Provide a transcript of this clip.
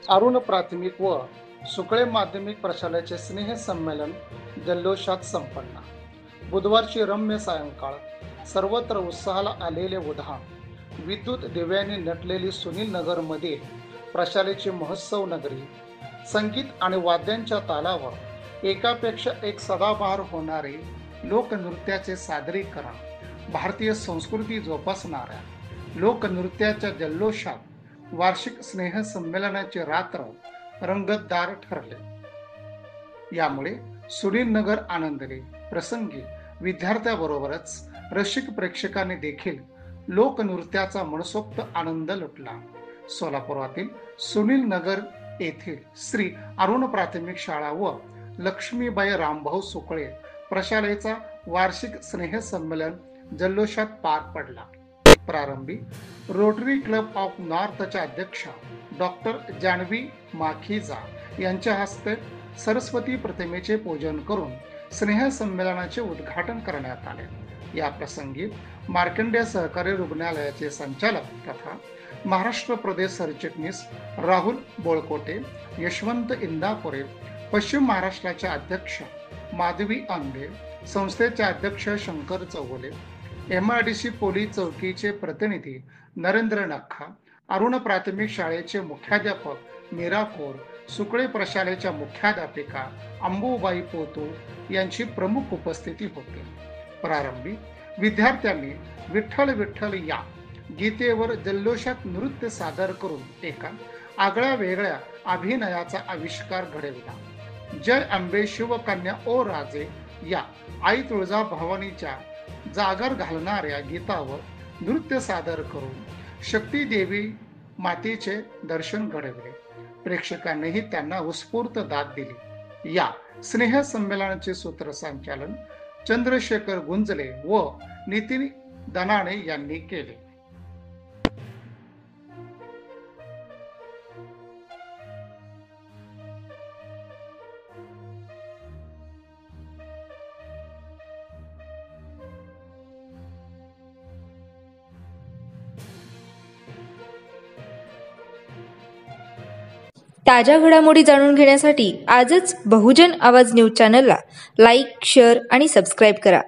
अरुण प्राथमिक व सुकळे माध्यमिक प्रशालेचे स्नेह संमेलन जल्लोषात संपन्न। बुधवारची रम्य सायंकाळ, सर्वत्र उत्साहाला आलेले उधाण, विद्युत दिव्यांनी नटलेली सुनील नगरमधील प्रशालेची महोत्सव नगरी, संगीत आणि वाद्यांच्या तालावर एकापेक्षा एक सदाबहार होणारे लोकनृत्याचे सादरीकरण, भारतीय संस्कृती जोपासणाऱ्या लोकनृत्याच्या जल्लोषात वार्षिक स्नेह संमेलनाचे रात्र रंगतदार ठरले। यामुळे सुनील नगर आनंदले। प्रसंगी विद्यार्थ्याबरोबरच रसिक प्रेक्षकांनी देखील लोकनृत्याचा मनसोक्त आनंद लुटला। सोलापुरातील सुनील नगर येथील श्री अरुण प्राथमिक शाळा व लक्ष्मीबाई रामभाऊ सुकळे प्रशालेचा वार्षिक स्नेह संमेलन जल्लोषात पार पडला। प्रारंभी रोटरी क्लब ऑफ नॉर्थच्या अध्यक्षा डॉक्टर जानवी माखीजा यांच्या हस्ते सरस्वती प्रतिमेचे पूजन करून स्नेह संमेलनाचे उद्घाटन करण्यात आले। या प्रसंगी मार्कंडेय सहकारी रुग्णालयाचे संचालक तथा महाराष्ट्र प्रदेश सरचिटणीस राहुल बोळकोटे, यशवंत इंदापुरे, पश्चिम महाराष्ट्राचे अध्यक्ष माधवी आंबे, संस्थेचे अध्यक्ष शंकर चौगुले, MIDC पोलीस चौकीचे प्रतिनिधी नरेंद्र नखा, अरुण प्राथमिक शाळेचे मुख्याध्यापक मीरा कौर, सुकळे प्रशालेच्या मुख्याध्यापिका अंबुबाई पोतू यांची प्रमुख उपस्थिती होती। प्रारंभी विद्यार्थ्यांनी विठ्ठल विठ्ठल या गीतेवर जल्लोषात नृत्य सादर करून एका आगळ्या वेगळ्या अभिनयाचा आविष्कार घडविला। जय अंबे शिवकन्या ओ राजे या आई तुळजा भवानीच्या जागर घालणाऱ्या गीतावर नृत्य सादर करून शक्ती देवी मातेचे दर्शन घडविले। प्रेक्षकांनीही त्यांना उत्स्फूर्त दाद दिली। या स्नेह संमेलनाचे सूत्रसंचालन चंद्रशेखर गुंजले व नितीन दनाणे यांनी केले। ताज्या घडामोडी जाणून घेण्यासाठी आजच बहुजन आवाज न्यूज चॅनलला लाईक, शेअर आणि सबस्क्राईब करा।